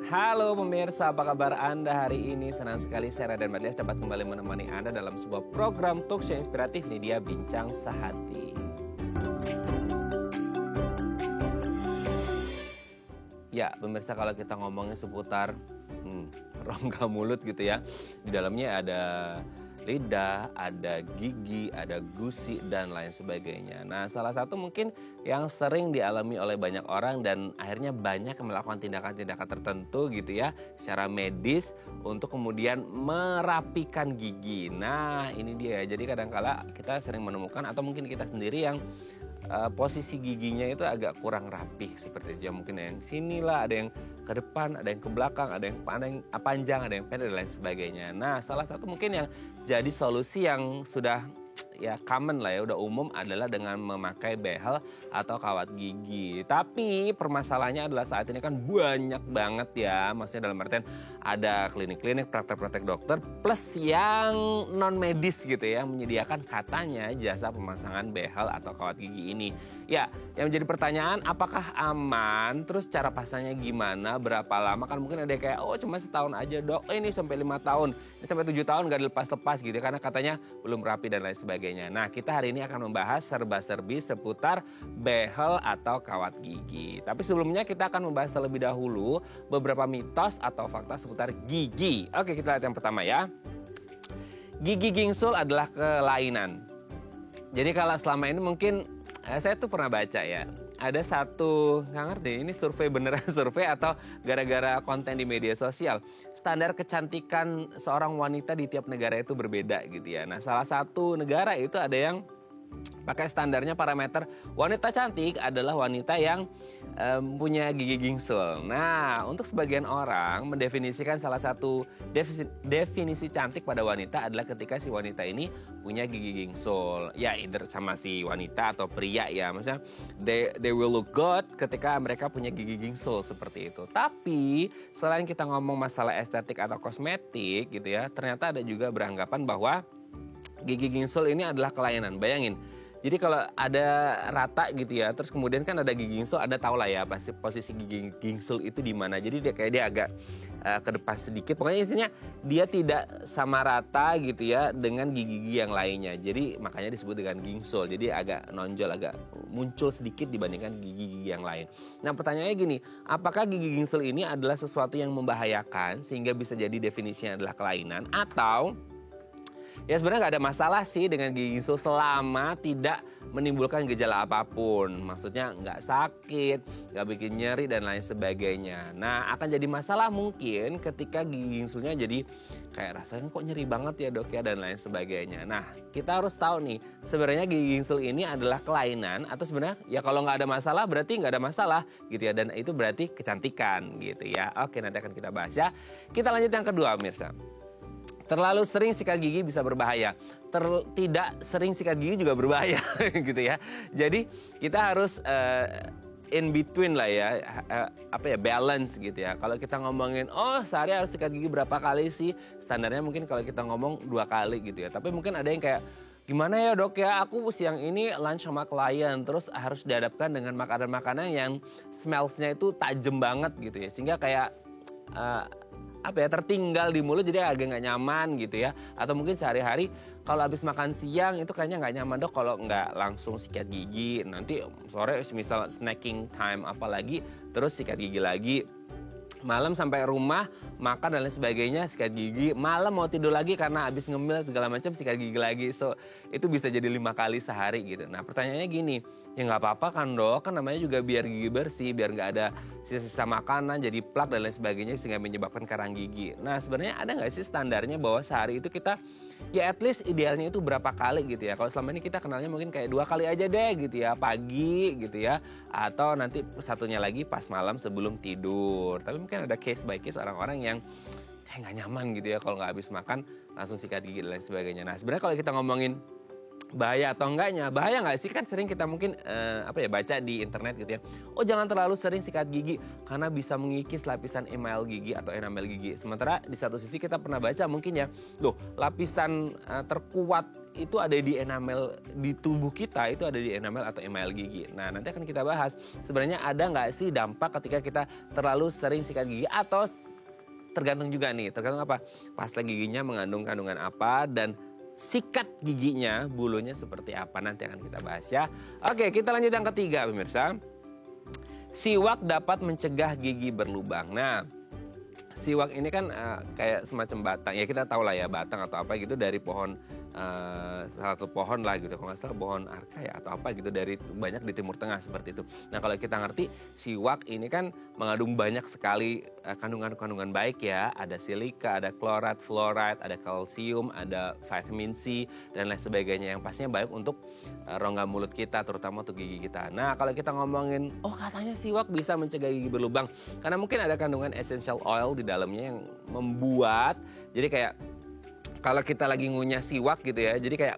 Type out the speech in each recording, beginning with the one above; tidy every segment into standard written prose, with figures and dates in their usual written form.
Halo pemirsa, apa kabar Anda hari ini? Senang sekali saya Raden Madlias dapat kembali menemani Anda dalam sebuah program talk show inspiratif. Ini dia Bincang Sehati. Ya, pemirsa, kalau kita ngomongin seputar rongga mulut gitu ya, di dalamnya ada lidah, ada gigi, ada gusi, dan lain sebagainya. Nah, salah satu mungkin yang sering dialami oleh banyak orang dan akhirnya banyak yang melakukan tindakan-tindakan tertentu gitu ya, secara medis untuk kemudian merapikan gigi. Nah, ini dia. Jadi kadang-kala kita sering menemukan atau mungkin kita sendiri yang posisi giginya itu agak kurang rapih seperti itu ya. Mungkin ada yang sini lah, ada yang ke depan, ada yang ke belakang, ada yang panjang, ada yang pendek dan lain sebagainya. Nah, salah satu mungkin yang jadi solusi yang sudah ya common lah ya, udah umum adalah dengan memakai behel atau kawat gigi. Tapi permasalahannya adalah saat ini kan banyak banget ya, maksudnya dalam artian ada klinik-klinik, praktek-praktek dokter plus yang non medis gitu ya, menyediakan katanya jasa pemasangan behel atau kawat gigi ini. Ya, yang menjadi pertanyaan apakah aman, terus cara pasangnya gimana, berapa lama, kan mungkin ada yang kayak oh cuma setahun aja dok, ini sampai 5 tahun, ini sampai 7 tahun gak dilepas-lepas gitu karena katanya belum rapi dan lain sebagainya. Nah, kita hari ini akan membahas serba-serbi seputar behel atau kawat gigi. Tapi sebelumnya kita akan membahas terlebih dahulu beberapa mitos atau fakta seputar gigi. Oke, kita lihat yang pertama ya. Gigi gingsul adalah kelainan. Jadi kalau selama ini mungkin saya tuh pernah baca ya, ada satu, nggak ngerti ini survei beneran survei atau gara-gara konten di media sosial. Standar kecantikan seorang wanita di tiap negara itu berbeda gitu ya. Nah, salah satu negara itu ada yang pakai standarnya parameter wanita cantik adalah wanita yang punya gigi gingsul. Nah, untuk sebagian orang mendefinisikan salah satu definisi cantik pada wanita adalah ketika si wanita ini punya gigi gingsul. Ya, either sama si wanita atau pria ya. Maksudnya they will look good ketika mereka punya gigi gingsul seperti itu. Tapi selain kita ngomong masalah estetik atau kosmetik gitu ya, ternyata ada juga beranggapan bahwa gigi gingsul ini adalah kelainan. Bayangin, jadi kalau ada rata gitu ya, terus kemudian kan ada gigi gingsul, Anda tahu lah ya pasti posisi gigi gingsul itu di mana. Jadi dia agak ke depan sedikit. Pokoknya intinya dia tidak sama rata gitu ya dengan gigi-gigi yang lainnya. Jadi makanya disebut dengan gingsul. Jadi agak nonjol, agak muncul sedikit dibandingkan gigi-gigi yang lain. Nah, pertanyaannya gini, apakah gigi gingsul ini adalah sesuatu yang membahayakan sehingga bisa jadi definisinya adalah kelainan, atau ya sebenarnya nggak ada masalah sih dengan gigi gingsul selama tidak menimbulkan gejala apapun. Maksudnya nggak sakit, nggak bikin nyeri dan lain sebagainya. Nah, akan jadi masalah mungkin ketika gigi gingsulnya jadi kayak rasanya kok nyeri banget ya dok ya dan lain sebagainya. Nah, kita harus tahu nih sebenarnya gigi gingsul ini adalah kelainan atau sebenarnya ya kalau nggak ada masalah berarti nggak ada masalah gitu ya. Dan itu berarti kecantikan gitu ya. Oke, nanti akan kita bahas ya. Kita lanjut yang kedua pemirsa. Terlalu sering sikat gigi bisa berbahaya. Tidak sering sikat gigi juga berbahaya gitu ya. Jadi kita harus in between lah ya, balance gitu ya. Kalau kita ngomongin sehari harus sikat gigi berapa kali sih? Standarnya mungkin kalau kita ngomong 2 kali gitu ya. Tapi mungkin ada yang kayak gimana ya dok ya, aku siang ini lunch sama klien, terus harus dihadapkan dengan makanan-makanan yang smellsnya itu tajam banget gitu ya. Sehingga kayak tertinggal di mulut jadi agak nggak nyaman gitu ya. Atau mungkin sehari-hari kalau habis makan siang itu kayaknya nggak nyaman dok kalau nggak langsung sikat gigi. Nanti sore misal snacking time apalagi terus sikat gigi lagi. Malam sampai rumah makan dan lain sebagainya sikat gigi. Malam mau tidur lagi karena habis ngemil segala macam sikat gigi lagi. So itu bisa jadi 5 kali sehari gitu. Nah, pertanyaannya gini, ya nggak apa-apa kan dok, kan namanya juga biar gigi bersih, biar nggak ada sisa-sisa makanan jadi plak dan lain sebagainya sehingga menyebabkan karang gigi. Nah, sebenarnya ada nggak sih standarnya bahwa sehari itu kita ya at least idealnya itu berapa kali gitu ya. Kalau selama ini kita kenalnya mungkin kayak 2 kali aja deh gitu ya, pagi gitu ya, atau nanti satunya lagi pas malam sebelum tidur. Tapi mungkin ada case by case orang-orang yang kayak nggak nyaman gitu ya kalau nggak habis makan langsung sikat gigi dan lain sebagainya. Nah, sebenarnya kalau kita ngomongin bahaya atau enggaknya, bahaya nggak sih? Kan sering kita mungkin baca di internet gitu ya. Oh, jangan terlalu sering sikat gigi karena bisa mengikis lapisan email gigi atau enamel gigi. Sementara di satu sisi kita pernah baca mungkin ya, lapisan terkuat itu ada di enamel di tubuh kita, itu ada di enamel atau email gigi. Nah, nanti akan kita bahas sebenarnya ada nggak sih dampak ketika kita terlalu sering sikat gigi, atau tergantung juga nih, tergantung apa? Pasta giginya mengandung kandungan apa, dan sikat giginya, bulunya seperti apa, nanti akan kita bahas ya. Oke, kita lanjut yang ketiga pemirsa. Siwak dapat mencegah gigi berlubang. Nah, siwak ini kan kayak semacam batang, ya kita tahu lah ya batang atau apa gitu dari pohon, salah satu pohon lah gitu, kalau nggak salah pohon arka ya atau apa gitu, dari banyak di Timur Tengah seperti itu. Nah, kalau kita ngerti siwak ini kan mengandung banyak sekali kandungan-kandungan baik ya, ada silika, ada klorat, fluoride, ada kalsium, ada vitamin C dan lain sebagainya yang pastinya baik untuk rongga mulut kita, terutama untuk gigi kita. Nah, kalau kita ngomongin, oh katanya siwak bisa mencegah gigi berlubang karena mungkin ada kandungan essential oil di dalamnya yang membuat jadi kayak kalau kita lagi ngunyah siwak gitu ya, jadi kayak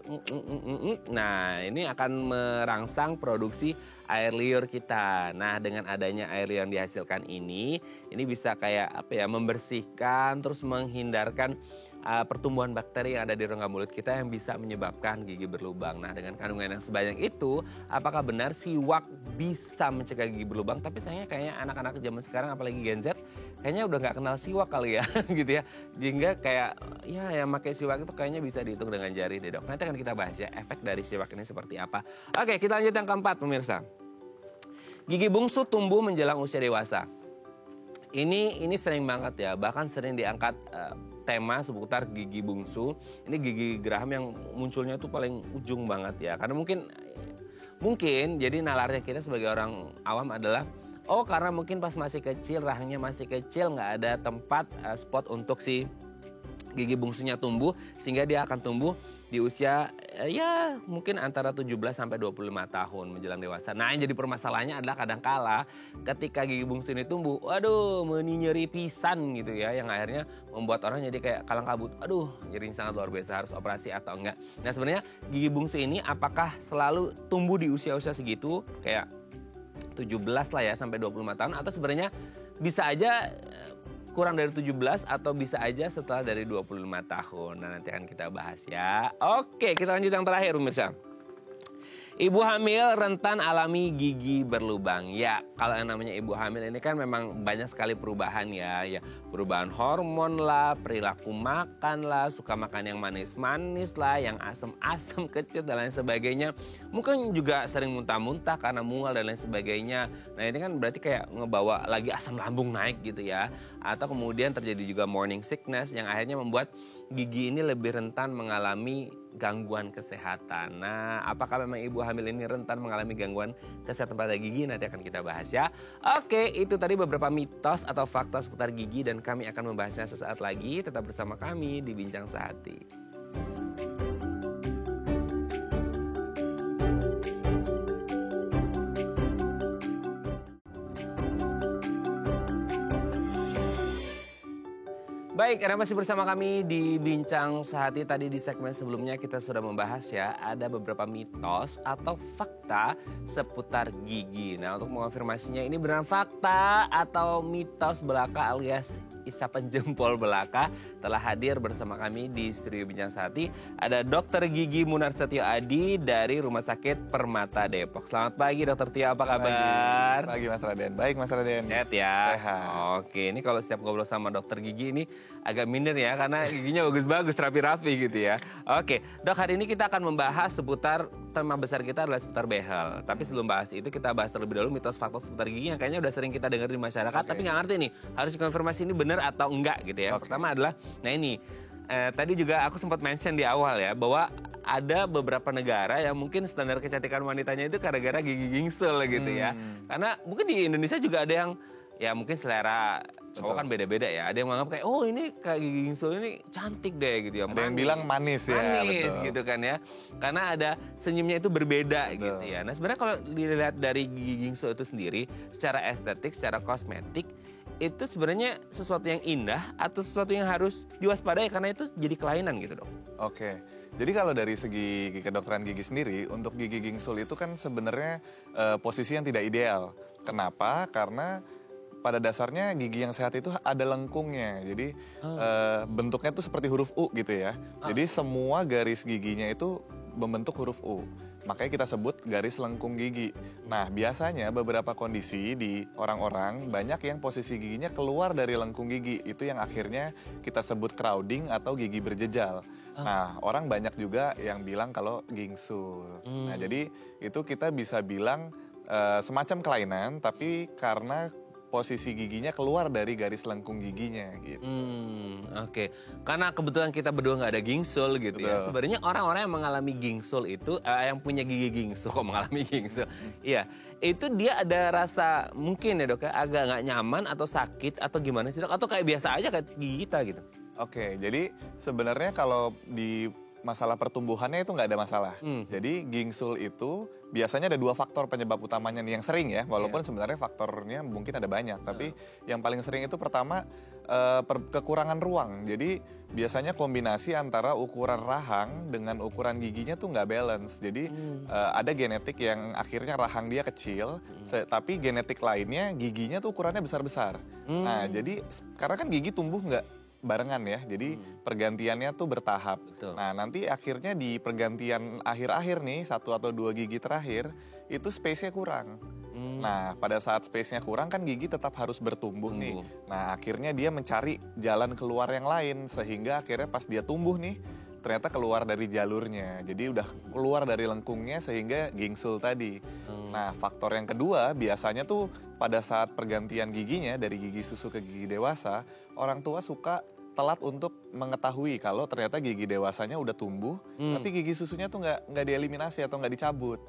nah ini akan merangsang produksi air liur kita. Nah, dengan adanya air liur yang dihasilkan ini bisa kayak apa ya, membersihkan terus menghindarkan pertumbuhan bakteri yang ada di rongga mulut kita yang bisa menyebabkan gigi berlubang. Nah, dengan kandungan yang sebanyak itu, apakah benar siwak bisa mencegah gigi berlubang? Tapi sayangnya kayaknya anak-anak zaman sekarang, apalagi Gen Z, kayaknya udah nggak kenal siwak kali ya, gitu ya. Sehingga kayak ya yang pakai siwak itu kayaknya bisa dihitung dengan jari deh dok. Nanti akan kita bahas ya efek dari siwak ini seperti apa. Oke, kita lanjut yang keempat pemirsa. Gigi bungsu tumbuh menjelang usia dewasa. Ini sering banget ya, bahkan sering diangkat tema seputar gigi bungsu. Ini gigi geraham yang munculnya tuh paling ujung banget ya. Karena mungkin jadi nalarnya kita sebagai orang awam adalah, oh karena mungkin pas masih kecil, rahangnya masih kecil, nggak ada tempat spot untuk si gigi bungsunya tumbuh, sehingga dia akan tumbuh di usia ya mungkin antara 17 sampai 25 tahun menjelang dewasa. Nah, yang jadi permasalahannya adalah kadangkala ketika gigi bungsu ini tumbuh, waduh nyeri pisan gitu ya, yang akhirnya membuat orang jadi kayak kalang kabut. Aduh, nyeri sangat luar biasa, harus operasi atau enggak. Nah, sebenarnya gigi bungsu ini apakah selalu tumbuh di usia-usia segitu kayak 17 lah ya sampai 25 tahun, atau sebenarnya bisa aja kurang dari 17 atau bisa aja setelah dari 25 tahun. Nah, nanti akan kita bahas ya. Oke, kita lanjut yang terakhir pemirsa. Ibu hamil rentan alami gigi berlubang. Ya, kalau yang namanya ibu hamil ini kan memang banyak sekali perubahan ya. Perubahan hormon lah, perilaku makan lah, suka makan yang manis-manis lah, yang asam-asam, kecut dan lain sebagainya. Mungkin juga sering muntah-muntah karena mual dan lain sebagainya. Nah, ini kan berarti kayak ngebawa lagi asam lambung naik gitu ya. Atau kemudian terjadi juga morning sickness yang akhirnya membuat gigi ini lebih rentan mengalami gangguan kesehatan. Nah, apakah memang ibu hamil ini rentan mengalami gangguan kesehatan pada gigi? Nanti akan kita bahas ya. Oke, itu tadi beberapa mitos atau fakta seputar gigi dan kami akan membahasnya sesaat lagi. Tetap bersama kami di Bincang Sehati. Baik, Anda masih bersama kami di Bincang Sehati. Tadi di segmen sebelumnya kita sudah membahas ya, ada beberapa mitos atau fakta seputar gigi. Nah, untuk mengonfirmasinya ini benar fakta atau mitos belaka alias isapan jempol belaka, telah hadir bersama kami di studio Bincang Sehati. Ada Dr. Gigi Munarsetio Adi dari Rumah Sakit Permata Depok. Selamat pagi Dr. Tio, apa kabar? Pagi Mas Raden. Baik Mas Raden. Sehat ya? Sehat. Oke, ini kalau setiap ngobrol sama Dokter Gigi ini agak minder ya, karena giginya bagus-bagus, rapi-rapi gitu ya. Oke, dok, hari ini kita akan membahas seputar, tema besar kita adalah seputar behel. Tapi sebelum bahas itu kita bahas terlebih dahulu mitos fakta seputar gigi yang kayaknya udah sering kita dengar di masyarakat, tapi nggak ngerti nih, harus dikonfirmasi ini benar atau enggak gitu ya. Pertama adalah, nah ini, tadi juga aku sempat mention di awal ya, bahwa ada beberapa negara yang mungkin standar kecantikan wanitanya itu gara-gara gigi gingsul gitu ya. Karena mungkin di Indonesia juga ada yang, ya mungkin selera cowok kan beda-beda ya. Ada yang menganggap kayak, oh ini kayak gigi gingsul ini cantik deh gitu ya. Ada yang bilang manis ya. Manis gitu kan ya. Karena ada senyumnya itu berbeda gitu ya. Nah, sebenarnya kalau dilihat dari gigi gingsul itu sendiri, secara estetik, secara kosmetik, itu sebenarnya sesuatu yang indah atau sesuatu yang harus diwaspadai karena itu jadi kelainan gitu dok? Oke, jadi kalau dari segi kedokteran gigi sendiri, untuk gigi gingsul itu kan sebenarnya posisi yang tidak ideal. Kenapa? Karena pada dasarnya gigi yang sehat itu ada lengkungnya, jadi bentuknya tuh seperti huruf U gitu ya. Jadi semua garis giginya itu membentuk huruf U. Makanya kita sebut garis lengkung gigi. Nah, biasanya beberapa kondisi di orang-orang banyak yang posisi giginya keluar dari lengkung gigi. Itu yang akhirnya kita sebut crowding atau gigi berjejal. Nah, orang banyak juga yang bilang kalau gingsul. Nah, jadi itu kita bisa bilang semacam kelainan, tapi karena posisi giginya keluar dari garis lengkung giginya gitu. Oke. Karena kebetulan kita berdua nggak ada gingsul gitu ya. Betul. Sebenarnya orang-orang yang mengalami gingsul itu, yang punya gigi gingsul kok mengalami gingsul. Iya, itu dia ada rasa mungkin ya dok ya, agak nggak nyaman atau sakit atau gimana sih dok? Atau kayak biasa aja kayak gigi kita gitu? Oke, jadi sebenarnya kalau di masalah pertumbuhannya itu nggak ada masalah. Jadi gingsul itu biasanya ada 2 faktor penyebab utamanya nih yang sering ya, walaupun sebenarnya faktornya mungkin ada banyak. Tapi yang paling sering itu pertama kekurangan ruang. Jadi biasanya kombinasi antara ukuran rahang dengan ukuran giginya tuh nggak balance. Jadi ada genetik yang akhirnya rahang dia kecil, tapi genetik lainnya giginya tuh ukurannya besar-besar. Nah jadi karena kan gigi tumbuh nggak barengan ya, jadi pergantiannya tuh bertahap. Betul. Nah nanti akhirnya di pergantian akhir-akhir nih 1 atau 2 gigi terakhir itu space-nya kurang. Nah pada saat space-nya kurang kan gigi tetap harus bertumbuh nih. Nah akhirnya dia mencari jalan keluar yang lain sehingga akhirnya pas dia tumbuh nih ternyata keluar dari jalurnya. Jadi udah keluar dari lengkungnya sehingga gingsul tadi. Nah faktor yang kedua biasanya tuh pada saat pergantian giginya dari gigi susu ke gigi dewasa, orang tua suka telat untuk mengetahui kalau ternyata gigi dewasanya udah tumbuh, tapi gigi susunya tuh nggak dieliminasi atau nggak dicabut.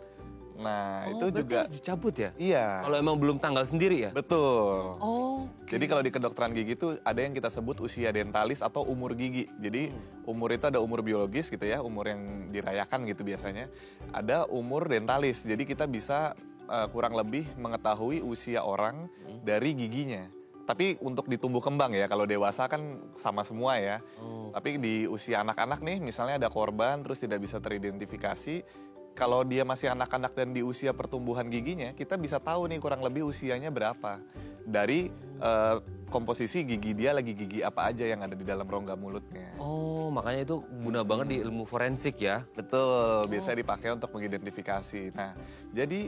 Nah itu juga harus dicabut ya? Iya. Kalau emang belum tanggal sendiri ya? Betul. Oh. Jadi kalau di kedokteran gigi itu ada yang kita sebut usia dentalis atau umur gigi. Jadi umur itu ada umur biologis gitu ya, umur yang dirayakan gitu biasanya. Ada umur dentalis. Jadi kita bisa kurang lebih mengetahui usia orang dari giginya. Tapi untuk di tumbuh kembang ya, kalau dewasa kan sama semua ya. Tapi di usia anak-anak nih, misalnya ada korban terus tidak bisa teridentifikasi. Kalau dia masih anak-anak dan di usia pertumbuhan giginya, kita bisa tahu nih kurang lebih usianya berapa. Dari komposisi gigi dia lagi gigi apa aja yang ada di dalam rongga mulutnya. Oh, makanya itu guna banget di ilmu forensik ya? Betul, bisa dipakai untuk mengidentifikasi. Nah, jadi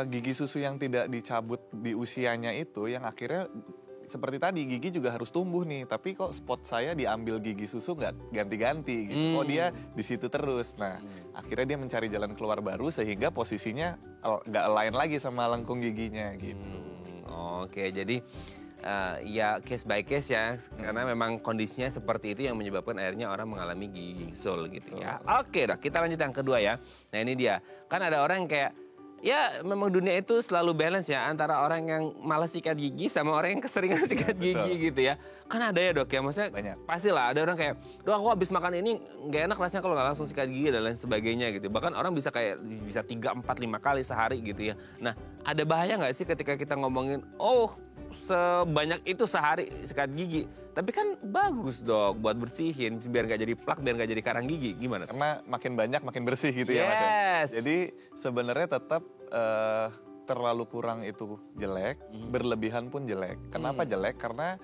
gigi susu yang tidak dicabut di usianya itu yang akhirnya seperti tadi gigi juga harus tumbuh nih, tapi kok spot saya diambil gigi susu nggak ganti-ganti gitu. Oh dia di situ terus. Nah, akhirnya dia mencari jalan keluar baru sehingga posisinya nggak align lagi sama lengkung giginya gitu. Oke, jadi ya case by case ya, karena memang kondisinya seperti itu yang menyebabkan akhirnya orang mengalami gigi gingsul gitu ya. Oke dah, kita lanjut yang kedua ya. Nah ini dia, kan ada orang yang kayak, ya memang dunia itu selalu balance ya antara orang yang malas sikat gigi sama orang yang keseringan sikat gigi gitu ya. Kan ada ya dok ya, maksudnya Banyak. pastilah ada orang kayak, dok aku habis makan ini nggak enak rasanya kalau nggak langsung sikat gigi dan lain sebagainya gitu. Bahkan orang bisa kayak bisa 3, 4, 5 kali sehari gitu ya. Nah ada bahaya nggak sih ketika kita ngomongin, oh sebanyak itu sehari sikat gigi, tapi kan bagus dok buat bersihin biar nggak jadi plak, biar nggak jadi karang gigi, gimana? Karena makin banyak makin bersih gitu ya Mas ya. Jadi sebenarnya tetap terlalu kurang itu jelek, berlebihan pun jelek. Kenapa jelek? Karena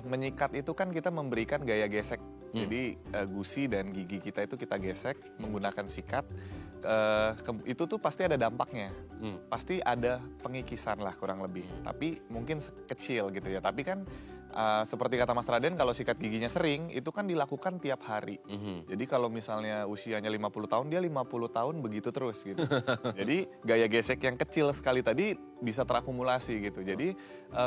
menyikat itu kan kita memberikan gaya gesek. Jadi gusi dan gigi kita itu kita gesek menggunakan sikat. Itu tuh pasti ada dampaknya. Pasti ada pengikisan lah kurang lebih. Tapi mungkin kecil gitu ya. Tapi kan seperti kata Mas Raden, kalau sikat giginya sering itu kan dilakukan tiap hari. Jadi kalau misalnya usianya 50 tahun, dia 50 tahun begitu terus gitu. Jadi gaya gesek yang kecil sekali tadi bisa terakumulasi gitu. Jadi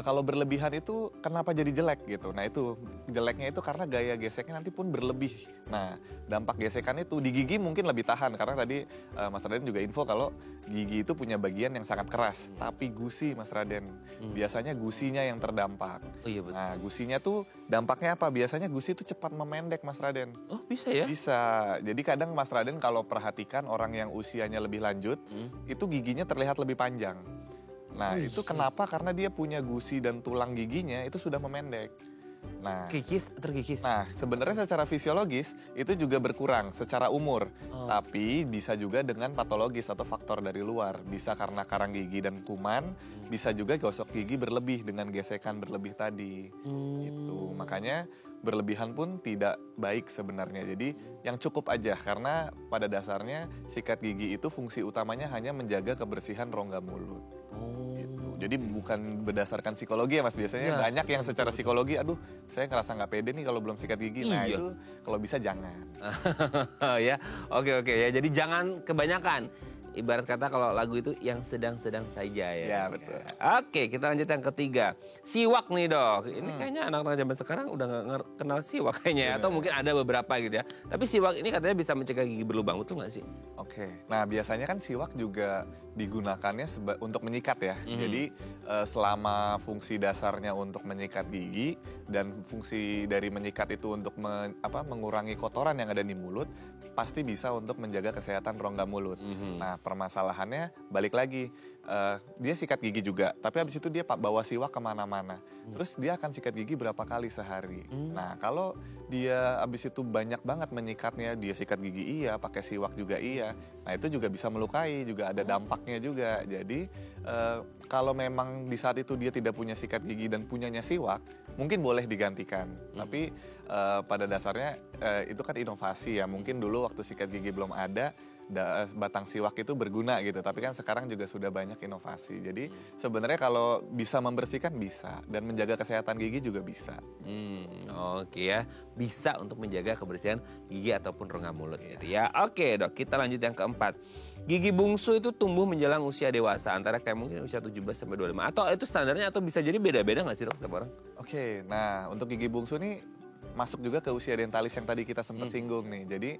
kalau berlebihan itu kenapa jadi jelek gitu. Nah itu jeleknya itu karena gaya geseknya nanti pun berlebih. Nah dampak gesekan itu di gigi mungkin lebih tahan. Karena tadi Mas Raden juga info kalau gigi itu punya bagian yang sangat keras. Tapi gusi Mas Raden, biasanya gusinya yang terdampak. Oh iya betul. Nah gusinya tuh dampaknya apa? Biasanya gusi itu cepat memendek Mas Raden. Oh bisa ya? Bisa. Jadi kadang Mas Raden kalau perhatikan orang yang usianya lebih lanjut, itu giginya terlihat lebih panjang. Nah itu kenapa? Karena dia punya gusi dan tulang giginya itu sudah memendek. Nah, terkikis. Nah, sebenarnya secara fisiologis itu juga berkurang secara umur. Tapi bisa juga dengan patologis atau faktor dari luar. Bisa karena karang gigi dan kuman, bisa juga gosok gigi berlebih dengan gesekan berlebih tadi. Itu. Makanya berlebihan pun tidak baik sebenarnya. Jadi yang cukup aja, karena pada dasarnya sikat gigi itu fungsi utamanya hanya menjaga kebersihan rongga mulut. Gitu. Jadi bukan berdasarkan psikologi ya Mas, biasanya banyak yang secara psikologi, aduh saya ngerasa nggak pede nih kalau belum sikat gigi. Nah itu kalau bisa jangan. Ya, oke ya. Jadi jangan kebanyakan. Ibarat kata kalau lagu itu yang sedang-sedang saja ya. Ya betul. Oke, kita lanjut yang ketiga. Siwak nih Dok. Ini kayaknya anak-anak zaman sekarang udah nggak kenal siwak kayaknya. Atau mungkin ada beberapa gitu ya. Tapi siwak ini katanya bisa mencegah gigi berlubang, betul nggak sih? Oke. Nah biasanya kan siwak juga digunakannya untuk menyikat ya. Jadi selama fungsi dasarnya untuk menyikat gigi dan fungsi dari menyikat itu untuk mengurangi kotoran yang ada di mulut, pasti bisa untuk menjaga kesehatan rongga mulut. Nah permasalahannya balik lagi, dia sikat gigi juga, tapi habis itu dia bawa siwak kemana-mana. Terus dia akan sikat gigi berapa kali sehari. Nah kalau dia habis itu banyak banget menyikatnya, dia sikat gigi iya, pakai siwak juga iya. Nah itu juga bisa melukai, juga ada dampaknya juga. Jadi kalau memang di saat itu dia tidak punya sikat gigi dan punyanya siwak, mungkin boleh digantikan. Tapi pada dasarnya itu kan inovasi ya. Mungkin dulu waktu sikat gigi belum ada, batang siwak itu berguna gitu, tapi kan sekarang juga sudah banyak inovasi. Jadi sebenarnya kalau bisa membersihkan bisa, dan menjaga kesehatan gigi juga bisa. Oke ya, bisa untuk menjaga kebersihan gigi ataupun rongga mulut gitu ya. Oke Dok, kita lanjut yang keempat. Gigi bungsu itu tumbuh menjelang usia dewasa, antara kayak mungkin usia 17 sampai 25, atau itu standarnya, atau bisa jadi beda-beda nggak sih Dok setiap orang? Oke, nah untuk gigi bungsu nih masuk juga ke usia dentalis yang tadi kita sempat singgung nih. Jadi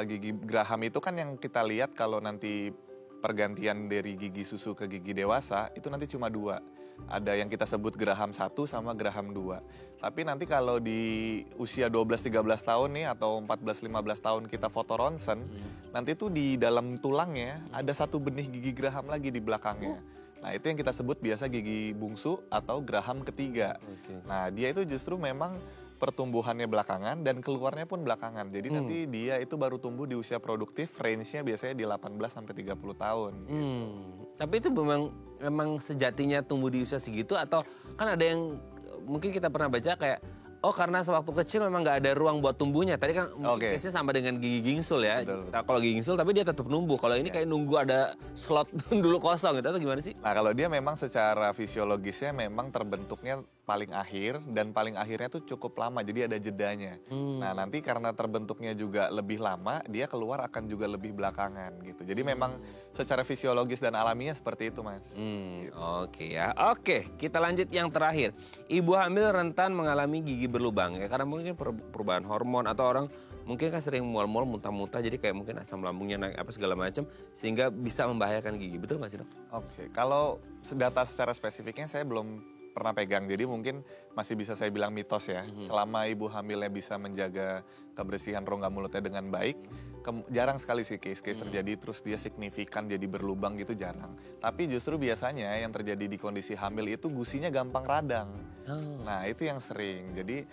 gigi geraham itu kan yang kita lihat kalau nanti pergantian dari gigi susu ke gigi dewasa itu nanti cuma 2. Ada yang kita sebut geraham 1 sama geraham 2. Tapi nanti kalau di usia 12-13 tahun nih atau 14-15 tahun kita foto ronsen, nanti tuh di dalam tulangnya ada 1 benih gigi geraham lagi di belakangnya. Nah itu yang kita sebut biasa gigi bungsu atau geraham ketiga. Nah dia itu justru memang pertumbuhannya belakangan dan keluarnya pun belakangan. Jadi nanti dia itu baru tumbuh di usia produktif, range-nya biasanya di 18 sampai 30 tahun. Tapi itu memang sejatinya tumbuh di usia segitu, atau kan ada yang mungkin kita pernah baca kayak karena sewaktu kecil memang nggak ada ruang buat tumbuhnya. Tadi kan case-nya sama dengan gigi gingsul ya. Kalau gigi gingsul tapi dia tetap numbuh. Kalau ini kayak nunggu ada slot dulu kosong gitu, atau gimana sih? Nah kalau dia memang secara fisiologisnya memang terbentuknya paling akhir, dan paling akhirnya tuh cukup lama, jadi ada jedanya. Nah nanti karena terbentuknya juga lebih lama, dia keluar akan juga lebih belakangan gitu. Jadi memang secara fisiologis dan alaminya seperti itu Mas. Gitu. Oke, kita lanjut yang terakhir. Ibu hamil rentan mengalami gigi berlubang ya, karena mungkin perubahan hormon, atau orang mungkin kan sering mual-mual, muntah-muntah, jadi kayak mungkin asam lambungnya naik apa segala macam, sehingga bisa membahayakan gigi. Betul nggak sih Dok? Oke, kalau data secara spesifiknya saya belum pernah pegang, jadi mungkin masih bisa saya bilang mitos ya. Selama ibu hamilnya bisa menjaga kebersihan rongga mulutnya dengan baik, jarang sekali sih case-case terjadi terus dia signifikan jadi berlubang gitu, jarang. Tapi justru biasanya yang terjadi di kondisi hamil itu gusinya gampang radang. Nah itu yang sering. Jadi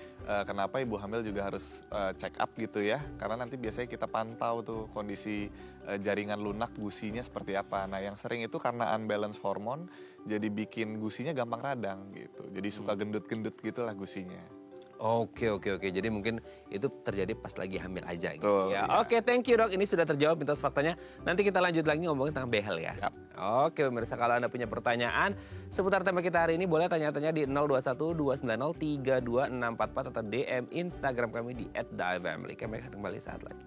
kenapa ibu hamil juga harus check up gitu ya, karena nanti biasanya kita pantau tuh kondisi jaringan lunak gusinya seperti apa. Nah yang sering itu karena unbalance hormon, jadi bikin gusinya gampang radang gitu. Jadi suka gendut-gendut gitulah gusinya. Oke. Jadi mungkin itu terjadi pas lagi hamil aja gitu. Ya. Oke, thank you Dok. Ini sudah terjawab mitos faktanya. Nanti kita lanjut lagi ngomongin tentang behel ya. Siap. Oke, pemirsa, kalau Anda punya pertanyaan seputar tema kita hari ini, boleh tanya-tanya di 0212903244 atau DM Instagram kami di @theifamily. Kami akan kembali saat lagi.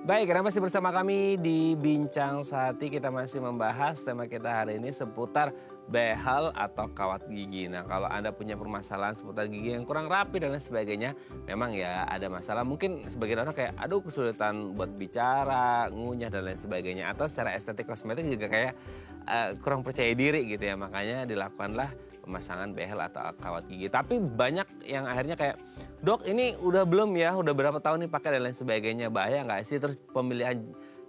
Baik, karena masih bersama kami di Bincang Sehati, kita masih membahas tema kita hari ini seputar behel atau kawat gigi. Nah, kalau Anda punya permasalahan seputar gigi yang kurang rapi dan lain sebagainya, memang ya ada masalah. Mungkin sebagian orang kayak, aduh kesulitan buat bicara, ngunyah dan lain sebagainya. Atau secara estetik kosmetik juga kayak kurang percaya diri gitu ya. Makanya dilakukanlah pemasangan behel atau kawat gigi. Tapi banyak yang akhirnya kayak, Dok ini udah belum ya, udah berapa tahun nih pakai dan lain sebagainya, bahaya nggak sih? Terus pemilihan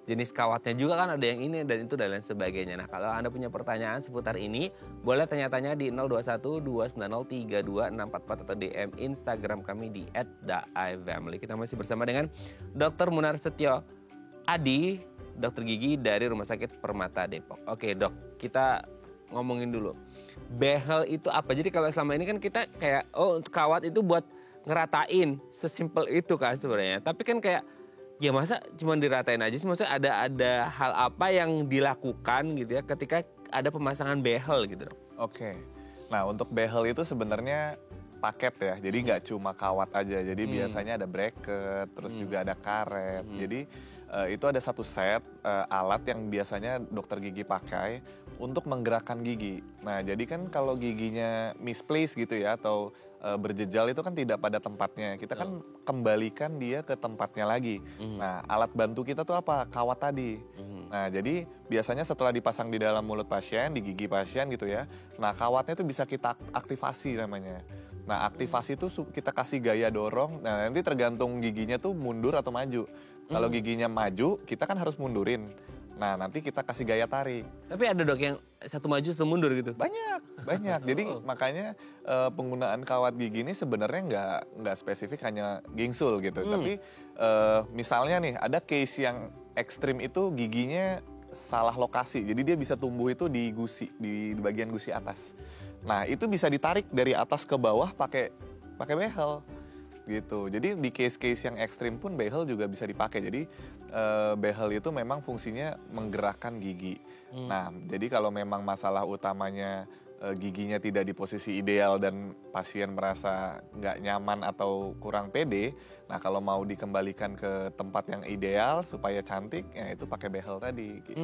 jenis kawatnya juga kan ada yang ini dan itu dan lain sebagainya. Nah kalau Anda punya pertanyaan seputar ini, boleh tanya-tanya di 0212903244 atau DM Instagram kami di @theifamily. Kita masih bersama dengan Dr. Munar Setio, Adi, dokter gigi dari Rumah Sakit Permata Depok. Oke dok, kita ngomongin dulu. Behel itu apa? Jadi kalau selama ini kan kita kayak, untuk kawat itu buat ngeratain, sesimpel itu kan sebenarnya. Tapi kan kayak, ya masa cuma diratain aja sih? Maksudnya ada hal apa yang dilakukan gitu ya ketika ada pemasangan behel gitu dok? Oke, nah untuk behel itu sebenarnya paket ya, jadi nggak cuma kawat aja. Jadi biasanya ada bracket, terus juga ada karet. Jadi itu ada satu set alat yang biasanya dokter gigi pakai untuk menggerakkan gigi. Nah jadi kan kalau giginya misplace gitu ya, atau berjejal itu kan tidak pada tempatnya. Kita kan kembalikan dia ke tempatnya lagi. Nah alat bantu kita tuh apa? Kawat tadi. Nah jadi biasanya setelah dipasang di dalam mulut pasien, di gigi pasien gitu ya. Nah kawatnya itu bisa kita aktivasi namanya. Nah aktivasi itu kita kasih gaya dorong. Nah nanti tergantung giginya tuh mundur atau maju. Kalau giginya maju, kita kan harus mundurin. Nah nanti kita kasih gaya tarik. Tapi ada dok yang satu maju satu mundur gitu? Banyak. Jadi makanya penggunaan kawat gigi ini sebenarnya nggak spesifik hanya gingsul gitu. Tapi misalnya nih ada case yang ekstrim itu giginya salah lokasi. Jadi dia bisa tumbuh itu di gusi, di bagian gusi atas. Nah itu bisa ditarik dari atas ke bawah pakai behel gitu. Jadi di case-case yang ekstrim pun behel juga bisa dipakai. Jadi behel itu memang fungsinya menggerakkan gigi. Nah jadi kalau memang masalah utamanya giginya tidak di posisi ideal dan pasien merasa nggak nyaman atau kurang pede, nah kalau mau dikembalikan ke tempat yang ideal supaya cantik, ya itu pakai behel tadi. Gitu.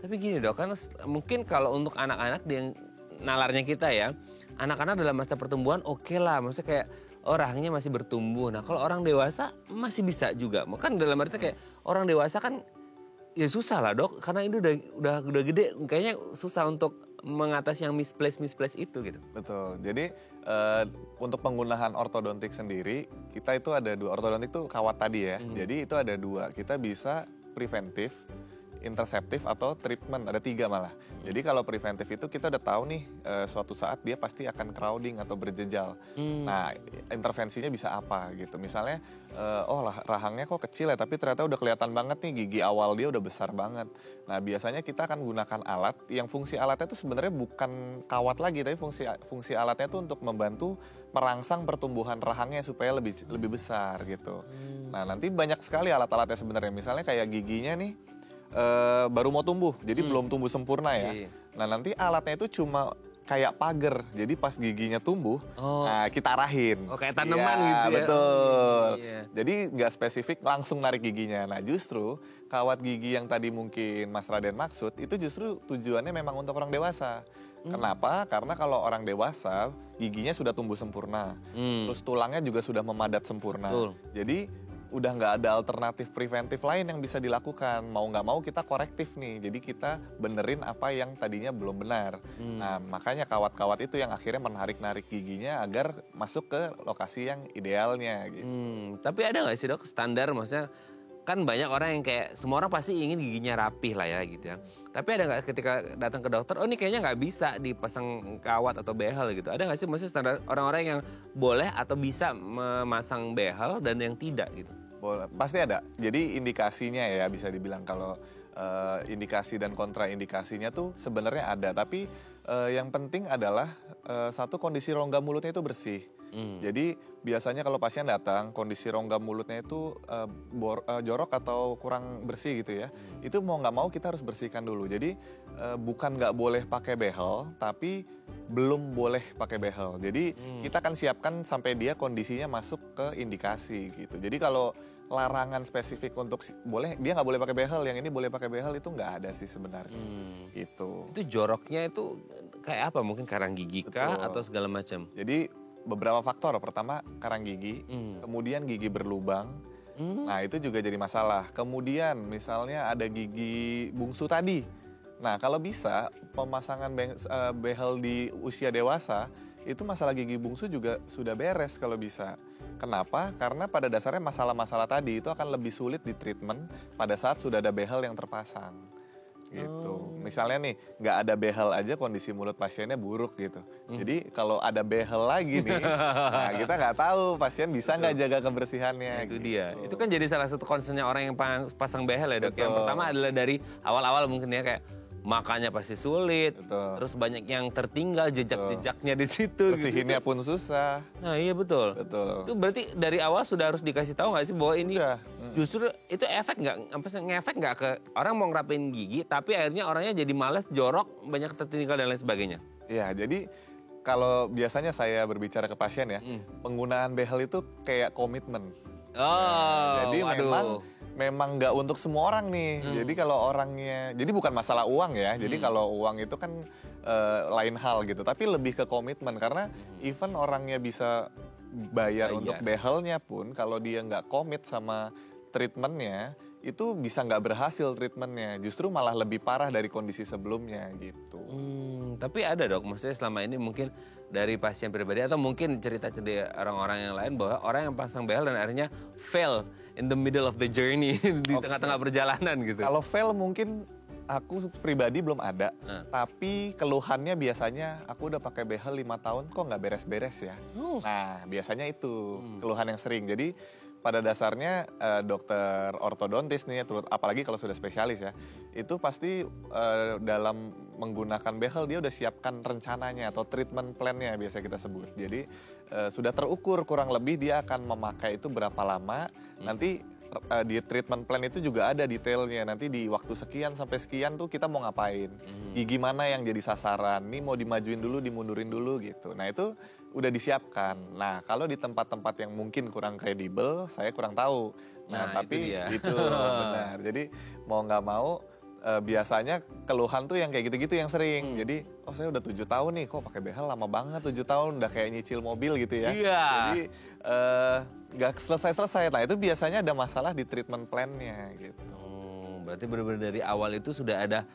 Tapi gini dok, kan mungkin kalau untuk anak-anak yang nalarnya kita ya, anak-anak dalam masa pertumbuhan oke lah, maksudnya kayak rahangnya masih bertumbuh. Nah kalau orang dewasa masih bisa juga, kan dalam arti kayak orang dewasa kan ya susah lah dok, karena ini udah gede, kayaknya susah untuk mengatasi yang misplace itu gitu. Betul. Jadi untuk penggunaan ortodontik sendiri, kita itu ada dua. Ortodontik itu kawat tadi ya. Jadi itu ada dua. Kita bisa preventif, interseptif atau treatment, ada 3 malah. Jadi kalau preventif itu kita udah tahu nih suatu saat dia pasti akan crowding atau berjejal. Nah intervensinya bisa apa gitu. Misalnya rahangnya kok kecil ya, tapi ternyata udah kelihatan banget nih gigi awal dia udah besar banget. Nah biasanya kita akan gunakan alat yang fungsi alatnya itu sebenarnya bukan kawat lagi, tapi fungsi alatnya itu untuk membantu merangsang pertumbuhan rahangnya supaya lebih besar gitu. Nah nanti banyak sekali alat-alatnya sebenarnya. Misalnya kayak giginya nih baru mau tumbuh, jadi belum tumbuh sempurna ya. Nah nanti alatnya itu cuma kayak pagar, jadi pas giginya tumbuh, nah kita arahin. Kayak tanaman gitu ya. Betul. Jadi nggak spesifik langsung narik giginya. Nah justru kawat gigi yang tadi mungkin Mas Raden maksud, itu justru tujuannya memang untuk orang dewasa. Kenapa? Karena kalau orang dewasa giginya sudah tumbuh sempurna, terus tulangnya juga sudah memadat sempurna. Jadi udah nggak ada alternatif preventif lain yang bisa dilakukan. Mau nggak mau kita korektif nih. Jadi kita benerin apa yang tadinya belum benar. Nah makanya kawat-kawat itu yang akhirnya menarik-narik giginya agar masuk ke lokasi yang idealnya gitu. Tapi ada nggak sih dok standar, maksudnya kan banyak orang yang kayak semua orang pasti ingin giginya rapih lah ya gitu ya. Tapi ada nggak ketika datang ke dokter, ini kayaknya nggak bisa dipasang kawat atau behel gitu. Ada nggak sih maksudnya standar orang-orang yang boleh atau bisa memasang behel dan yang tidak gitu? Pasti ada. Jadi indikasinya ya bisa dibilang kalau indikasi dan kontraindikasinya tuh sebenarnya ada. Tapi yang penting adalah satu, kondisi rongga mulutnya itu bersih. Jadi biasanya kalau pasien datang kondisi rongga mulutnya itu jorok atau kurang bersih gitu ya, itu mau nggak mau kita harus bersihkan dulu. Jadi bukan nggak boleh pakai behel, tapi belum boleh pakai behel. Jadi kita akan siapkan sampai dia kondisinya masuk ke indikasi gitu. Jadi kalau larangan spesifik untuk dia nggak boleh pakai behel, yang ini boleh pakai behel, itu nggak ada sih sebenarnya. Itu joroknya itu kayak apa? Mungkin karang gigi kah atau segala macam? Jadi beberapa faktor. Pertama karang gigi, kemudian gigi berlubang. Nah itu juga jadi masalah. Kemudian misalnya ada gigi bungsu tadi. Nah kalau bisa pemasangan behel di usia dewasa, itu masalah gigi bungsu juga sudah beres kalau bisa. Kenapa? Karena pada dasarnya masalah-masalah tadi itu akan lebih sulit ditreatment pada saat sudah ada behel yang terpasang. gitu. Misalnya nih nggak ada behel aja kondisi mulut pasiennya buruk gitu. Jadi kalau ada behel lagi nih, nah kita nggak tahu pasien bisa nggak jaga kebersihannya. Nah, itu gitu. dia. Itu kan jadi salah satu concernnya orang yang pasang behel ya dok. Yang Betul. pertama adalah dari awal-awal mungkin ya kayak makannya pasti sulit. Betul. Terus banyak yang tertinggal jejak-jejaknya di situ. Bersihinnya pun susah. Nah iya betul. Betul. Itu berarti dari awal sudah harus dikasih tahu nggak sih bahwa ini Udah. justru itu efek nggak? Apa sih, ngefek nggak ke orang mau ngerapin gigi, tapi akhirnya orangnya jadi malas, jorok, banyak tertinggal dan lain sebagainya. Ya, jadi kalau biasanya saya berbicara ke pasien ya, penggunaan behel itu kayak komitmen. Oh, Jadi waduh. memang nggak untuk semua orang nih. Jadi kalau orangnya, jadi bukan masalah uang ya. Jadi kalau uang itu kan lain hal gitu. Tapi lebih ke komitmen karena even orangnya bisa bayar untuk behelnya pun, kalau dia nggak komit sama treatmentnya, itu bisa nggak berhasil treatmentnya. Justru malah lebih parah dari kondisi sebelumnya gitu. Tapi ada dok, maksudnya selama ini mungkin dari pasien pribadi atau mungkin cerita-cerita orang-orang yang lain bahwa orang yang pasang behel dan akhirnya fail in the middle of the journey di tengah-tengah perjalanan gitu. Kalau fail mungkin aku pribadi belum ada, tapi keluhannya biasanya aku udah pakai behel 5 tahun kok nggak beres-beres ya. Nah biasanya itu keluhan yang sering. Jadi pada dasarnya dokter ortodontis nih, apalagi kalau sudah spesialis ya, itu pasti dalam menggunakan behel dia udah siapkan rencananya atau treatment plan-nya biasa kita sebut. Jadi sudah terukur kurang lebih dia akan memakai itu berapa lama. Nanti di treatment plan itu juga ada detailnya. Nanti di waktu sekian sampai sekian tuh kita mau ngapain. Gigi mana yang jadi sasaran. Nih mau dimajuin dulu, dimundurin dulu gitu. Nah itu udah disiapkan. Nah kalau di tempat-tempat yang mungkin kurang kredibel, saya kurang tahu. Nah tapi itu benar. Jadi mau nggak mau biasanya keluhan tuh yang kayak gitu-gitu yang sering. Jadi saya udah 7 tahun nih kok pakai behel lama banget 7 tahun udah kayak nyicil mobil gitu ya. Jadi nggak selesai-selesai. Nah itu biasanya ada masalah di treatment plan-nya gitu. Berarti benar-benar dari awal itu sudah ada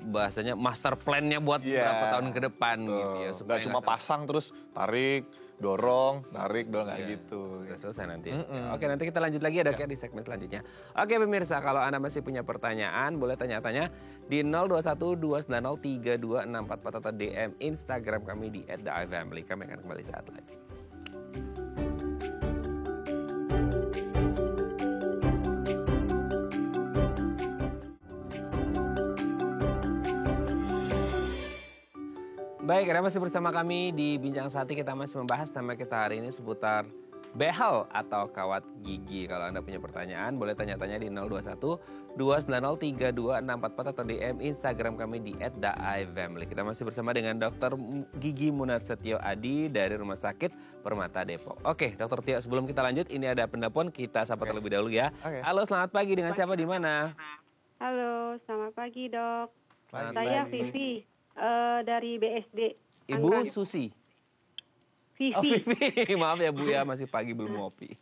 bahasanya master plan-nya buat beberapa tahun ke depan gitu ya. Supaya nggak cuma pasang terus tarik, dorong nggak gitu. Selesai nanti. Oke, nanti kita lanjut lagi ya dok ya di segmen selanjutnya. Oke pemirsa, kalau Anda masih punya pertanyaan boleh tanya-tanya di 0212903264 atau DM Instagram kami di @theifamily. Kami akan kembali saat lagi. Baik, Anda masih bersama kami di Bincang Sati. Kita masih membahas tema kita hari ini seputar behel atau kawat gigi. Kalau Anda punya pertanyaan, boleh tanya-tanya di 0212903264 atau DM Instagram kami di @theifamily. Kita masih bersama dengan Dr. Gigi Munardi Setio Adi dari Rumah Sakit Permata Depok. Oke, Dr. Tio, sebelum kita lanjut, ini ada penelpon, kita sapa terlebih dahulu ya. Halo, selamat pagi. Dengan siapa di mana? Halo, selamat pagi dok. Selamat Saya pagi. Vivi dari BSD. Ibu Anggrek. Susi. Vivi. Oh Vivi, maaf ya Bu ya, masih pagi belum ngopi.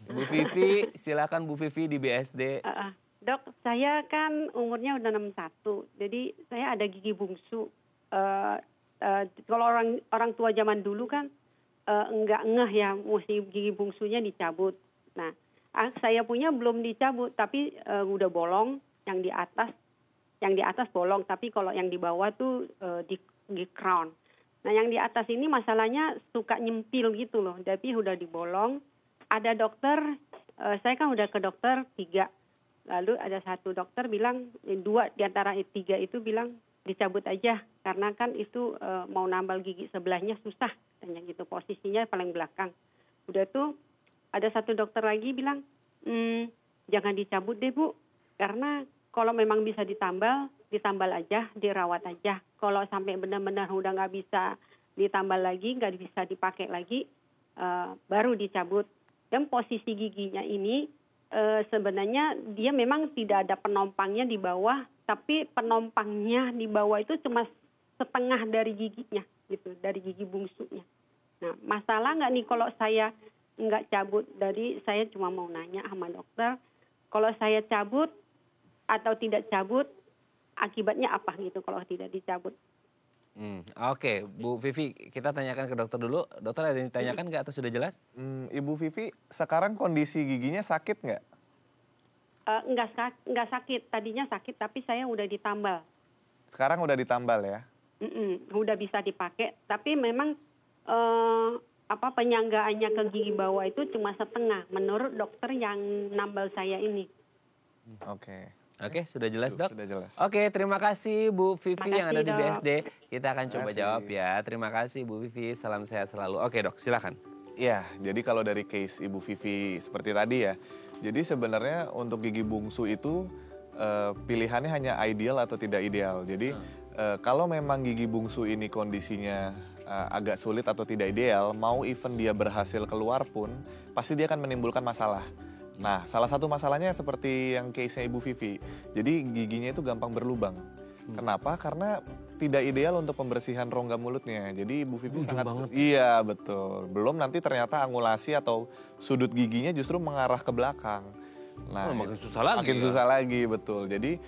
Bu Vivi, silakan Bu Vivi di BSD. Dok, saya kan umurnya udah 61, jadi saya ada gigi bungsu. Kalau orang tua zaman dulu kan enggak ngeh ya, mesti gigi bungsunya dicabut. Nah, saya punya belum dicabut, tapi udah bolong yang di atas. Yang di atas bolong, tapi kalau yang di bawah tuh di crown. Nah, yang di atas ini masalahnya suka nyempil gitu loh, tapi udah dibolong. Ada dokter, saya kan udah ke dokter 3. Lalu ada satu dokter bilang, 2 di antara 3 itu bilang dicabut aja. Karena kan itu mau nambal gigi sebelahnya susah. Katanya gitu, posisinya paling belakang. Udah tuh ada satu dokter lagi bilang, jangan dicabut deh Bu. Karena kalau memang bisa ditambal aja, dirawat aja. Kalau sampai benar-benar udah nggak bisa ditambal lagi, nggak bisa dipakai lagi, baru dicabut. Dan posisi giginya ini sebenarnya dia memang tidak ada penompangnya di bawah, tapi penompangnya di bawah itu cuma setengah dari giginya, gitu, dari gigi bungsunya. Nah, masalah nggak nih kalau saya nggak cabut? Dari saya cuma mau nanya sama dokter, kalau saya cabut atau tidak cabut, akibatnya apa gitu kalau tidak dicabut? Oke, Bu Vivi, kita tanyakan ke dokter dulu. Dokter ada yang ditanyakan nggak atau sudah jelas? Ibu Vivi, sekarang kondisi giginya sakit nggak? Enggak sakit. Tadinya sakit tapi saya udah ditambal. Sekarang udah ditambal ya? Udah bisa dipakai. Tapi memang penyanggaannya ke gigi bawah itu cuma setengah menurut dokter yang nambal saya ini. Oke, sudah jelas, Dok? Sudah jelas. Oke, terima kasih Bu Vivi yang ada di Dok. BSD. Kita akan coba jawab ya. Terima kasih Bu Vivi, salam sehat selalu. Oke, Dok, silakan. Ya, jadi kalau dari case Ibu Vivi seperti tadi ya, jadi sebenarnya untuk gigi bungsu itu pilihannya hanya ideal atau tidak ideal. Jadi kalau memang gigi bungsu ini kondisinya agak sulit atau tidak ideal, mau even dia berhasil keluar pun, pasti dia akan menimbulkan masalah. Nah, salah satu masalahnya seperti yang case-nya Ibu Vivi. Jadi giginya itu gampang berlubang. Kenapa? Karena tidak ideal untuk pembersihan rongga mulutnya. Jadi Ibu Vivi sangat banget. Iya, betul. Belum nanti ternyata angulasi atau sudut giginya justru mengarah ke belakang. Nah, makin susah lagi. Makin susah lagi, betul. Jadi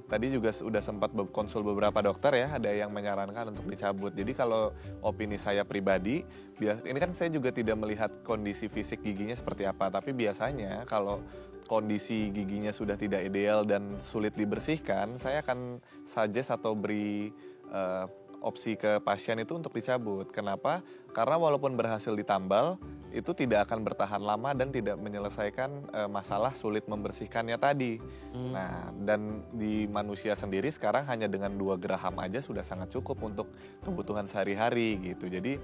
tadi juga sudah sempat konsul beberapa dokter ya, ada yang menyarankan untuk dicabut. Jadi kalau opini saya pribadi, ini kan saya juga tidak melihat kondisi fisik giginya seperti apa, tapi biasanya kalau kondisi giginya sudah tidak ideal dan sulit dibersihkan, saya akan suggest atau beri opsi ke pasien itu untuk dicabut. Kenapa? Karena walaupun berhasil ditambal, itu tidak akan bertahan lama dan tidak menyelesaikan masalah sulit membersihkannya tadi. Nah, dan di manusia sendiri sekarang hanya dengan 2 geraham aja sudah sangat cukup untuk kebutuhan sehari-hari gitu. Jadi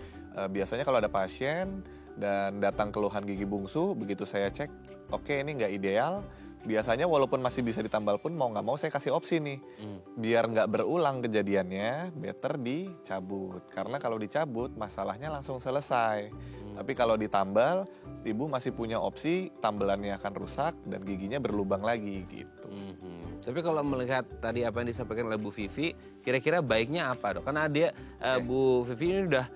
biasanya kalau ada pasien dan datang keluhan gigi bungsu, begitu saya cek, oke, ini nggak ideal. Biasanya walaupun masih bisa ditambal pun mau nggak mau saya kasih opsi nih. Biar nggak berulang kejadiannya, better dicabut. Karena kalau dicabut masalahnya langsung selesai. Tapi kalau ditambal, ibu masih punya opsi tambelannya akan rusak dan giginya berlubang lagi gitu. Tapi kalau melihat tadi apa yang disampaikan oleh Bu Vivi, kira-kira baiknya apa, Dok? Karena dia Bu Vivi ini udah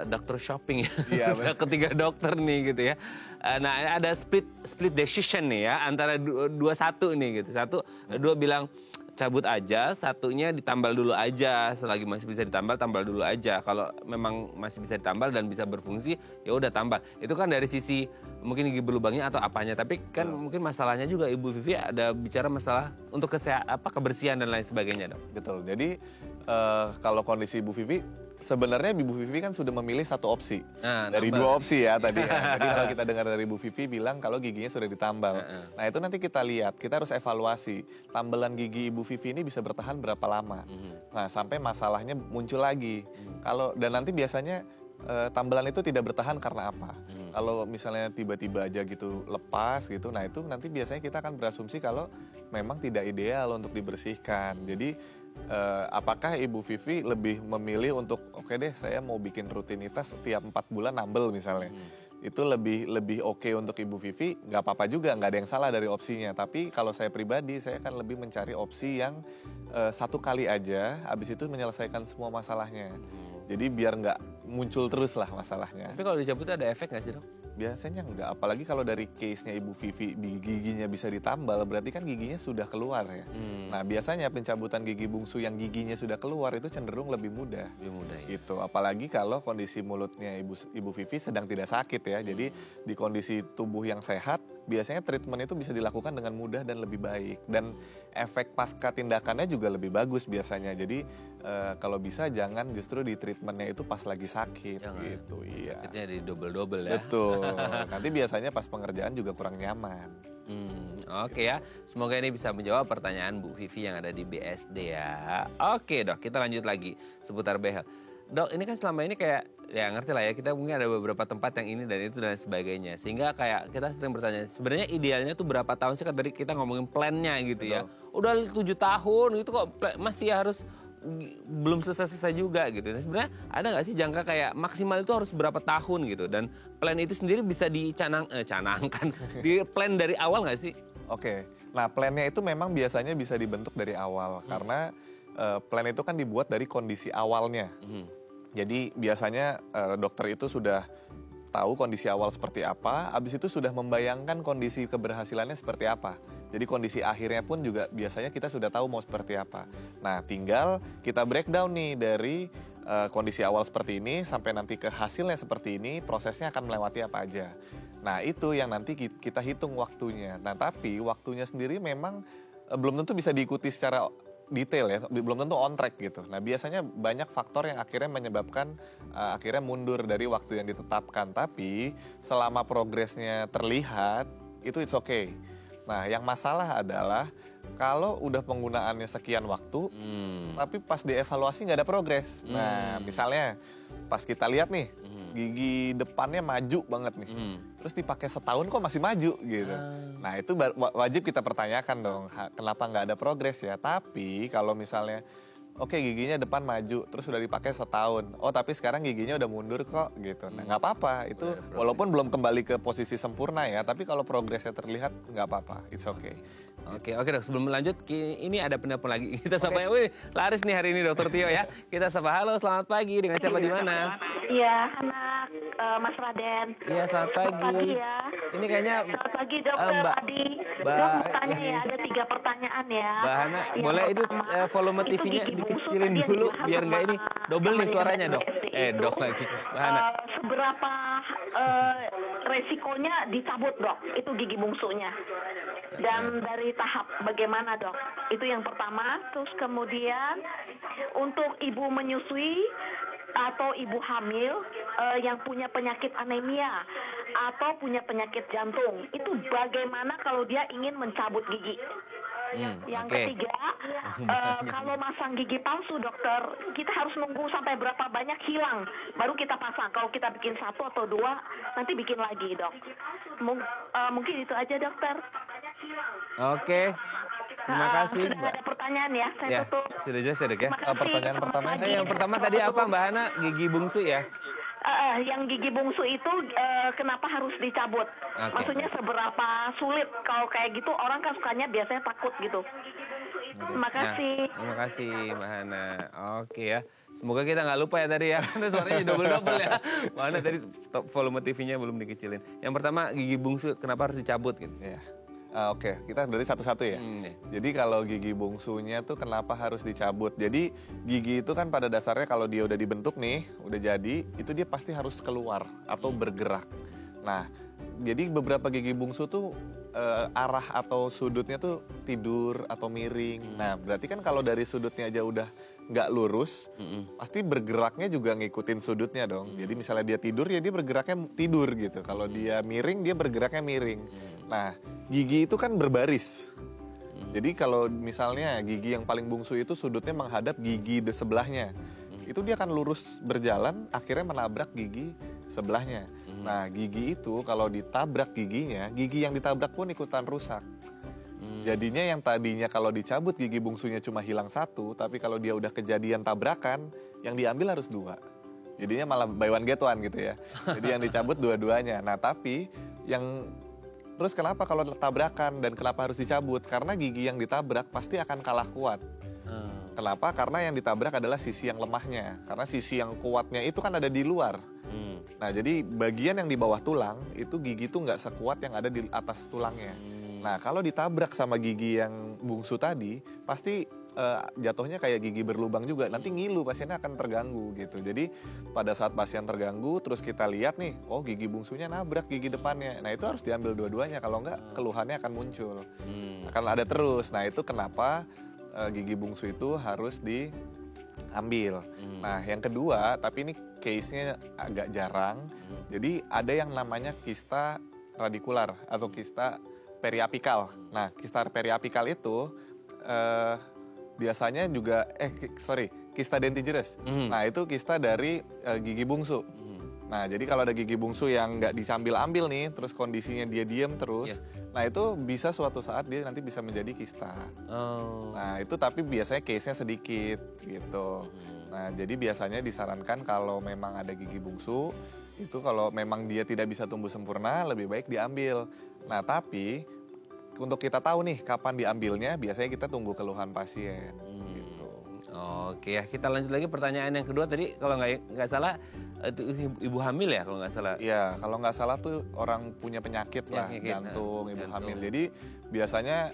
dokter shopping ya. Iya, udah ketiga dokter nih gitu ya. Nah, ada split decision nih ya antara dua satu nih gitu. Dua bilang cabut aja, satunya ditambal dulu aja. Selagi masih bisa ditambal, tambal dulu aja. Kalau memang masih bisa ditambal dan bisa berfungsi, ya udah tambal. Itu kan dari sisi mungkin gigi berlubangnya atau apanya. Tapi kan mungkin masalahnya juga Ibu Vivi ada bicara masalah untuk kebersihan dan lain sebagainya, Dok. Betul. Jadi kalau kondisi Ibu Vivi, sebenarnya Ibu Vivi kan sudah memilih satu opsi dari 2 opsi ya tadi ya. Jadi kalau kita dengar dari Bu Vivi bilang kalau giginya sudah ditambal. Nah, itu nanti kita lihat, kita harus evaluasi tambelan gigi Ibu Vivi ini bisa bertahan berapa lama. Nah, sampai masalahnya muncul lagi. Dan nanti biasanya tambelan itu tidak bertahan karena apa? Kalau misalnya tiba-tiba aja gitu lepas gitu, nah itu nanti biasanya kita akan berasumsi kalau memang tidak ideal untuk dibersihkan. Jadi apakah Ibu Vivi lebih memilih untuk oke deh saya mau bikin rutinitas setiap 4 bulan nambel misalnya. Itu lebih oke untuk Ibu Vivi, nggak apa-apa juga, nggak ada yang salah dari opsinya. Tapi kalau saya pribadi, saya akan lebih mencari opsi yang 1 kali aja, habis itu menyelesaikan semua masalahnya. Jadi biar nggak muncul terus lah masalahnya. Tapi kalau dicabut ada efek nggak sih, Dok? Biasanya enggak, apalagi kalau dari case-nya Ibu Vivi giginya bisa ditambal, berarti kan giginya sudah keluar ya. Nah, biasanya pencabutan gigi bungsu yang giginya sudah keluar itu cenderung lebih mudah. Lebih mudah ya. Gitu, apalagi kalau kondisi mulutnya Ibu Vivi sedang tidak sakit ya. Jadi di kondisi tubuh yang sehat, biasanya treatment itu bisa dilakukan dengan mudah dan lebih baik. Dan efek pasca tindakannya juga lebih bagus biasanya. Jadi kalau bisa jangan justru di treatmentnya itu pas lagi sakit. Jangan. Gitu. Iya. Sakitnya di double-double ya. Betul. Nanti biasanya pas pengerjaan juga kurang nyaman. Oke ya, semoga ini bisa menjawab pertanyaan Bu Vivi yang ada di BSD ya. Oke, Dok, kita lanjut lagi seputar behel. Dok, ini kan selama ini kayak, ya ngerti lah ya, kita mungkin ada beberapa tempat yang ini dan itu dan sebagainya. Sehingga kayak kita sering bertanya, sebenarnya idealnya tuh berapa tahun sih? Kan tadi kita ngomongin plannya gitu ya. Udah 7 tahun gitu kok masih harus belum selesai juga gitu. Nah, sebenarnya ada nggak sih jangka kayak maksimal itu harus berapa tahun gitu? Dan plan itu sendiri bisa canangkan, di plan dari awal nggak sih? Oke, nah plannya itu memang biasanya bisa dibentuk dari awal karena plan itu kan dibuat dari kondisi awalnya. Jadi biasanya dokter itu sudah tahu kondisi awal seperti apa, habis itu sudah membayangkan kondisi keberhasilannya seperti apa. Jadi kondisi akhirnya pun juga biasanya kita sudah tahu mau seperti apa. Nah, tinggal kita breakdown nih dari kondisi awal seperti ini sampai nanti ke hasilnya seperti ini, prosesnya akan melewati apa aja. Nah, itu yang nanti kita hitung waktunya. Nah, tapi waktunya sendiri memang belum tentu bisa diikuti secara detail ya, belum tentu on track gitu. Nah, biasanya banyak faktor yang akhirnya menyebabkan akhirnya mundur dari waktu yang ditetapkan. Tapi selama progresnya terlihat, itu it's okay. Nah, yang masalah adalah kalau udah penggunaannya sekian waktu, tapi pas dievaluasi nggak ada progres. Nah, misalnya pas kita lihat nih, gigi depannya maju banget nih. Terus dipakai setahun kok masih maju gitu. Nah, itu wajib kita pertanyakan dong, kenapa nggak ada progres ya. Tapi kalau misalnya, oke, giginya depan maju, terus udah dipakai setahun. Oh, tapi sekarang giginya udah mundur kok gitu. Nah, nggak apa-apa. Itu walaupun belum kembali ke posisi sempurna ya, tapi kalau progresnya terlihat nggak apa-apa. It's okay. Oke Dok, sebelum lanjut, ini ada penelpon lagi. Kita sapa, wih, laris nih hari ini Dokter Tio ya. Kita sapa, halo, selamat pagi, dengan siapa di mana? Iya, anak Mas Raden. Iya, selamat pagi. Ya. Ini kayaknya Selamat pagi Dokter Mbak Adi. Mbak Dok, mau tanya ya, ada 3 pertanyaan ya. Mbak Hana, Yang boleh itu pertama, volume itu TV-nya gigi bungsu dikecilin tadi yang dulu dibahas biar nggak sama ini double nih teman suaranya yang Dok. dari Dok lagi, Mbak Hana. Seberapa resikonya dicabut Dok, itu gigi bungsunya. Dan dari tahap bagaimana Dok? Itu yang pertama. Terus kemudian untuk ibu menyusui atau ibu hamil yang punya penyakit anemia atau punya penyakit jantung, itu bagaimana kalau dia ingin mencabut gigi? Yang ketiga, kalau masang gigi palsu dokter, kita harus nunggu sampai berapa banyak hilang baru kita pasang. Kalau kita bikin 1 atau 2, nanti bikin lagi dok. Mungkin itu aja dokter. Oke, terima kasih. Sudah ada pertanyaan ya, saya tutup. Sudah jelas ya Dok ya. Pertanyaan pertama Yang pertama tadi apa Mbak Hana? Gigi bungsu ya? Yang gigi bungsu itu kenapa harus dicabut? Maksudnya seberapa sulit? Kalau kayak gitu orang kan sukanya biasanya takut gitu. Terima kasih. Terima kasih Mbak Hana. Oke ya. Semoga kita nggak lupa ya tadi ya. Karena suaranya double-double ya. Mbak Hana tadi volume TV-nya belum dikecilin. Yang pertama gigi bungsu kenapa harus dicabut gitu? Ya. Oke, kita berarti satu-satu ya. Jadi kalau gigi bungsunya tuh kenapa harus dicabut? Jadi gigi itu kan pada dasarnya kalau dia udah dibentuk nih, udah jadi, itu dia pasti harus keluar atau bergerak. Nah, jadi beberapa gigi bungsu tuh arah atau sudutnya tuh tidur atau miring. Nah, berarti kan kalau dari sudutnya aja udah nggak lurus, pasti bergeraknya juga ngikutin sudutnya dong. Jadi misalnya dia tidur ya dia bergeraknya tidur gitu. Kalau dia miring dia bergeraknya miring. Nah, gigi itu kan berbaris. Jadi kalau misalnya gigi yang paling bungsu itu sudutnya menghadap gigi di sebelahnya, itu dia akan lurus berjalan, akhirnya menabrak gigi sebelahnya. Nah, gigi itu kalau ditabrak giginya, gigi yang ditabrak pun ikutan rusak. Jadinya yang tadinya kalau dicabut gigi bungsunya cuma hilang 1, tapi kalau dia udah kejadian tabrakan, yang diambil harus 2. Jadinya malah buy one get one gitu ya. Jadi yang dicabut dua-duanya. Nah, tapi yang terus kenapa kalau tabrakan dan kenapa harus dicabut? Karena gigi yang ditabrak pasti akan kalah kuat. Kenapa? Karena yang ditabrak adalah sisi yang lemahnya. Karena sisi yang kuatnya itu kan ada di luar. Nah, jadi bagian yang di bawah tulang, itu gigi itu nggak sekuat yang ada di atas tulangnya. Nah, kalau ditabrak sama gigi yang bungsu tadi, pasti jatuhnya kayak gigi berlubang juga. Nanti ngilu, pasiennya akan terganggu gitu. Jadi pada saat pasien terganggu, terus kita lihat nih, oh gigi bungsunya nabrak gigi depannya. Nah, itu harus diambil dua-duanya. Kalau enggak, keluhannya akan muncul. Akan ada terus. Nah, itu kenapa gigi bungsu itu harus diambil. Nah, yang kedua, tapi ini case-nya agak jarang. Jadi ada yang namanya kista radikular atau kista periapikal. Nah, kista periapikal itu biasanya juga kista dentigerous. Nah, itu kista dari gigi bungsu. Nah, jadi kalau ada gigi bungsu yang nggak diambil-ambil nih, terus kondisinya dia diem terus, nah itu bisa suatu saat dia nanti bisa menjadi kista. Nah, itu tapi biasanya case-nya sedikit gitu. Nah, jadi biasanya disarankan kalau memang ada gigi bungsu, itu kalau memang dia tidak bisa tumbuh sempurna, lebih baik diambil. Nah, tapi untuk kita tahu nih kapan diambilnya, biasanya kita tunggu keluhan pasien. Gitu. Oke ya, kita lanjut lagi pertanyaan yang kedua tadi kalau nggak salah itu ibu hamil ya kalau nggak salah. Iya, kalau nggak salah tuh orang punya penyakit lah, jantung, ibu hamil. Jadi biasanya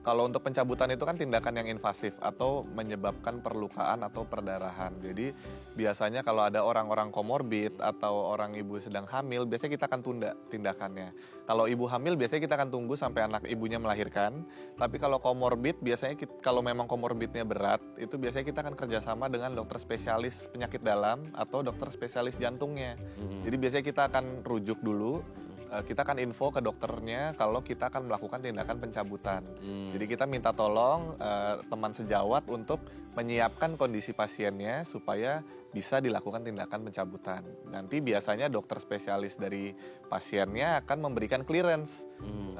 Kalau untuk pencabutan itu kan tindakan yang invasif atau menyebabkan perlukaan atau perdarahan. Jadi biasanya kalau ada orang-orang komorbid atau orang ibu sedang hamil, biasanya kita akan tunda tindakannya. Kalau ibu hamil biasanya kita akan tunggu sampai anak ibunya melahirkan. Tapi kalau komorbid biasanya kalau memang komorbidnya berat, itu biasanya kita akan kerjasama dengan dokter spesialis penyakit dalam atau dokter spesialis jantungnya. Jadi biasanya kita akan rujuk dulu. Kita akan info ke dokternya kalau kita akan melakukan tindakan pencabutan. Jadi kita minta tolong teman sejawat untuk menyiapkan kondisi pasiennya supaya bisa dilakukan tindakan pencabutan. Nanti biasanya dokter spesialis dari pasiennya akan memberikan clearance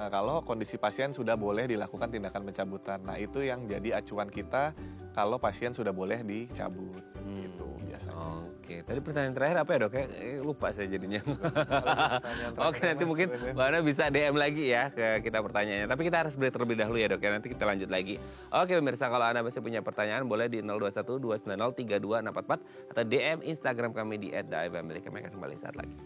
kalau kondisi pasien sudah boleh dilakukan tindakan pencabutan. Nah itu yang jadi acuan kita kalau pasien sudah boleh dicabut. Gitu biasanya. Oke, tadi pertanyaan terakhir apa ya dok? Lupa saya jadinya. Oke, nanti mungkin Mbak Ana bisa DM lagi ya ke kita pertanyaannya. Tapi kita harus break terlebih dahulu ya dok ya, nanti kita lanjut lagi. Oke pemirsa, kalau Anda masih punya pertanyaan boleh di 021-290-3244 atau DM Instagram kami di @daifamily. Kami akan kembali saat lagi.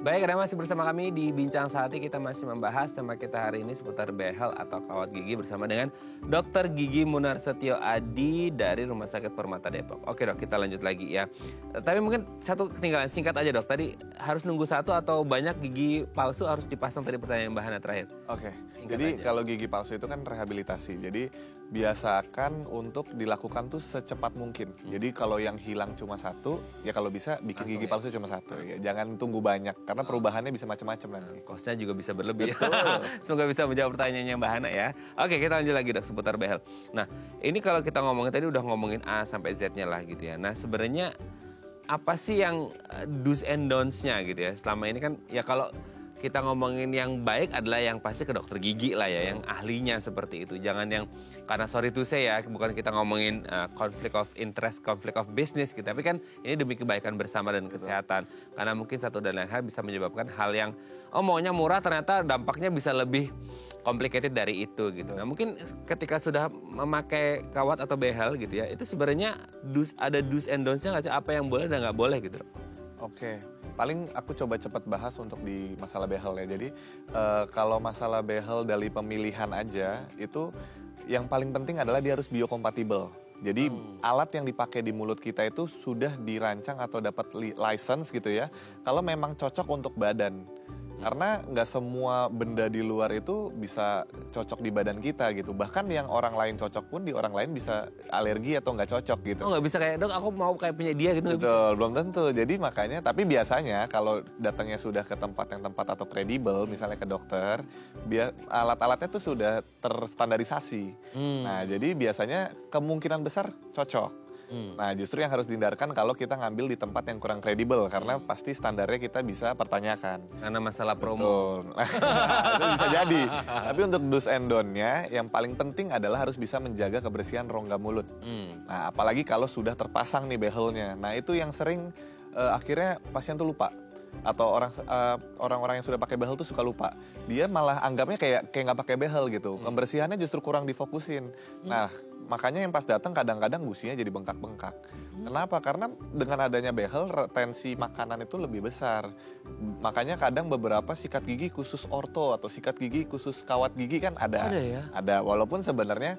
Baik, Anda masih bersama kami di Bincang Sehati. Kita masih membahas tema kita hari ini seputar behel atau kawat gigi bersama dengan Dr. Gigi Munarsetio Adi dari Rumah Sakit Permata Depok. Oke dok, kita lanjut lagi ya. Tapi mungkin satu ketinggalan, singkat aja dok. Tadi harus nunggu satu atau banyak gigi palsu harus dipasang, tadi pertanyaan Mbak Hana terakhir. Oke, jadi kalau gigi palsu itu kan rehabilitasi. Jadi biasakan untuk dilakukan tuh secepat mungkin. Jadi kalau yang hilang cuma satu, ya kalau bisa bikin gigi palsu cuma satu. Ya, jangan tunggu banyak. Karena perubahannya bisa macam-macam nanti. Kosnya juga bisa berlebih. Semoga bisa menjawab pertanyaannya Mbak Hana ya. Oke, kita lanjut lagi dok seputar behel. Nah, ini kalau kita ngomongin tadi udah ngomongin A sampai Z-nya lah gitu ya. Nah, sebenarnya apa sih yang do's and don'ts-nya gitu ya? Selama ini kan ya kalau kita ngomongin yang baik adalah yang pasti ke dokter gigi lah ya, yang ahlinya seperti itu. Jangan yang, karena sorry to say ya, bukan kita ngomongin conflict of interest, conflict of business gitu. Tapi kan ini demi kebaikan bersama dan kesehatan. Karena mungkin satu dan lain hal bisa menyebabkan hal yang, maunya murah ternyata dampaknya bisa lebih complicated dari itu gitu. Nah mungkin ketika sudah memakai kawat atau behel gitu ya, itu sebenarnya ada do's and don'ts-nya nggak sih? Apa yang boleh dan nggak boleh gitu. Oke, paling aku coba cepat bahas untuk di masalah behel ya. Jadi kalau masalah behel dari pemilihan aja, itu yang paling penting adalah dia harus biokompatibel. Jadi alat yang dipakai di mulut kita itu sudah dirancang atau dapat license gitu ya. Kalau memang cocok untuk badan. Karena nggak semua benda di luar itu bisa cocok di badan kita gitu. Bahkan yang orang lain cocok pun di orang lain bisa alergi atau nggak cocok gitu. Oh nggak bisa kayak, dok aku mau kayak punya dia gitu. Betul, belum tentu. Jadi makanya, tapi biasanya kalau datangnya sudah ke tempat yang tempat atau kredibel, misalnya ke dokter, alat-alatnya tuh sudah terstandarisasi. Nah jadi biasanya kemungkinan besar cocok. Nah justru yang harus dihindarkan kalau kita ngambil di tempat yang kurang kredibel, karena pasti standarnya kita bisa pertanyakan. Karena masalah promo. Itu bisa jadi. Tapi untuk do's and don't-nya yang paling penting adalah harus bisa menjaga kebersihan rongga mulut. Nah apalagi kalau sudah terpasang nih behelnya. Nah itu yang sering akhirnya pasien tuh lupa. Atau orang-orang yang sudah pakai behel tuh suka lupa. Dia malah anggapnya kayak nggak pakai behel gitu. Pembersihannya justru kurang difokusin. Nah makanya yang pas datang kadang-kadang gusinya jadi bengkak-bengkak. Kenapa? Karena dengan adanya behel retensi makanan itu lebih besar. Makanya kadang beberapa sikat gigi khusus orto atau sikat gigi khusus kawat gigi kan ada. Ada ya? Ada, walaupun sebenarnya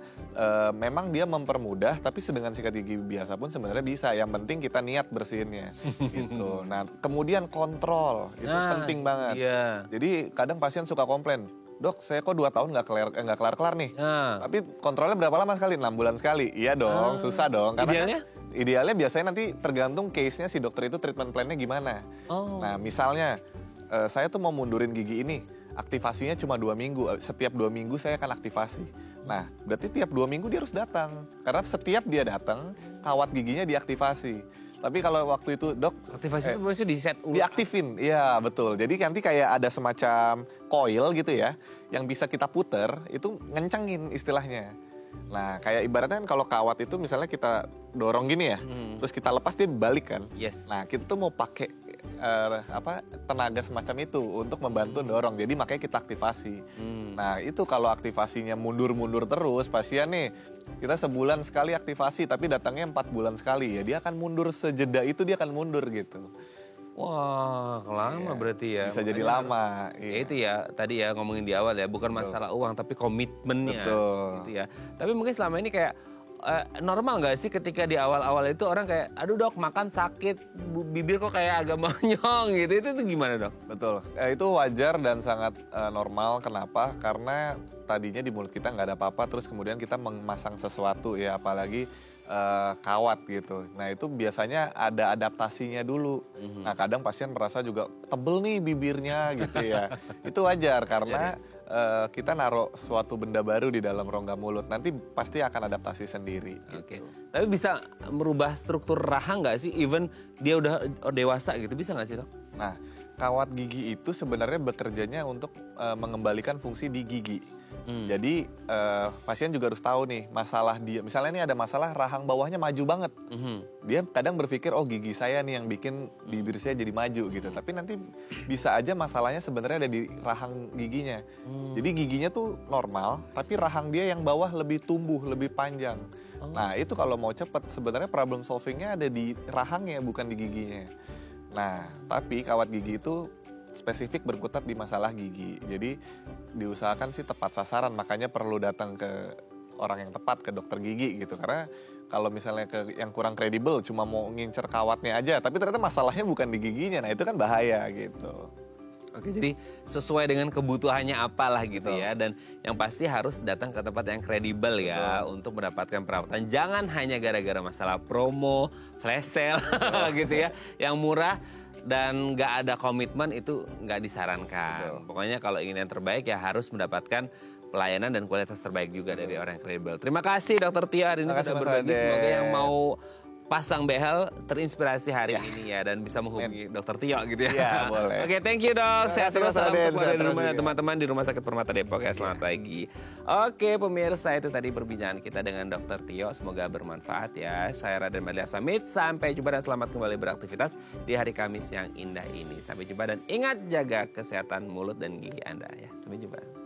memang dia mempermudah, tapi dengan sikat gigi biasa pun sebenarnya bisa. Yang penting kita niat bersihinnya. Gitu. Nah kemudian kontrol itu penting banget. Iya. Jadi kadang pasien suka komplain, dok saya kok 2 tahun nggak kelar-kelar nih. Tapi kontrolnya berapa lama sekali? 6 bulan sekali. Iya dong, susah dong. Karena idealnya biasanya nanti tergantung case-nya si dokter itu treatment plan-nya gimana. Nah misalnya saya tuh mau mundurin gigi ini, aktivasinya cuma 2 minggu. Setiap 2 minggu saya akan aktivasi. Nah berarti tiap 2 minggu dia harus datang. Karena setiap dia datang, kawat giginya diaktifasi. Tapi kalau waktu itu dok, aktivasi itu maksudnya di-set ulang. Diaktifin, iya betul. Jadi nanti kayak ada semacam coil gitu ya, yang bisa kita puter, itu ngencengin istilahnya. Nah kayak ibaratnya kan kalau kawat itu misalnya kita dorong gini ya, terus kita lepas dia balik kan. Yes. Nah kita tuh mau pakai tenaga semacam itu untuk membantu dorong. Jadi makanya kita aktivasi. Nah itu kalau aktivasinya mundur-mundur terus, pasien nih kita sebulan sekali aktivasi tapi datangnya 4 bulan sekali, ya dia akan mundur sejeda itu, dia akan mundur gitu. Wah, lama berarti ya. Bisa jadi lama. Ya itu ya, tadi ya ngomongin di awal ya, bukan masalah uang tapi komitmennya. Betul. Gitu ya. Tapi mungkin selama ini kayak normal nggak sih ketika di awal-awal itu orang kayak, aduh dok makan sakit, bibir kok kayak agak monyong gitu, itu gimana dok? Betul, itu wajar dan sangat normal. Kenapa? Karena tadinya di mulut kita nggak ada apa-apa, terus kemudian kita memasang sesuatu ya, apalagi kawat gitu. Nah itu biasanya ada adaptasinya dulu. Nah kadang pasien merasa juga tebel nih bibirnya gitu ya. Itu wajar karena kita naruh suatu benda baru di dalam rongga mulut. Nanti pasti akan adaptasi sendiri. Oke. Tapi bisa merubah struktur rahang nggak sih? Even dia udah dewasa gitu, bisa nggak sih dok? Nah kawat gigi itu sebenarnya bekerjanya untuk mengembalikan fungsi di gigi. Jadi pasien juga harus tahu nih masalah dia. Misalnya ini ada masalah rahang bawahnya maju banget. Dia kadang berpikir oh gigi saya nih yang bikin bibir saya jadi maju gitu. Tapi nanti bisa aja masalahnya sebenarnya ada di rahang giginya. Jadi giginya tuh normal, tapi rahang dia yang bawah lebih tumbuh, lebih panjang. Nah itu kalau mau cepet sebenarnya problem solvingnya ada di rahangnya bukan di giginya. Nah tapi kawat gigi itu spesifik berkutat di masalah gigi. Jadi diusahakan sih tepat sasaran, makanya perlu datang ke orang yang tepat, ke dokter gigi gitu. Karena kalau misalnya ke yang kurang kredibel cuma mau ngincer kawatnya aja, tapi ternyata masalahnya bukan di giginya. Nah itu kan bahaya gitu. Oke, jadi sesuai dengan kebutuhannya apalah gitu ya. Dan yang pasti harus datang ke tempat yang kredibel ya untuk mendapatkan perawatan. Jangan hanya gara-gara masalah promo, flash sale gitu ya, yang murah dan nggak ada komitmen, itu nggak disarankan. Pokoknya kalau ingin yang terbaik ya harus mendapatkan pelayanan dan kualitas terbaik juga dari orang yang kredibel. Terima kasih Dr. Tio hari ini sudah berbagi. Semoga yang mau pasang behel terinspirasi hari ini ya dan bisa menghubungi Dr. Tio gitu ya. Iya, boleh. Oke, thank you dok. Sehat terus, salam untuk Raden. teman-teman di Rumah Sakit Permata Depok ya. Selamat pagi. Oke, pemirsa, itu tadi perbincangan kita dengan Dr. Tio. Semoga bermanfaat ya. Saya Raden Madlia Samit. Sampai jumpa dan selamat kembali beraktivitas di hari Kamis yang indah ini. Sampai jumpa dan ingat jaga kesehatan mulut dan gigi Anda ya. Sampai jumpa.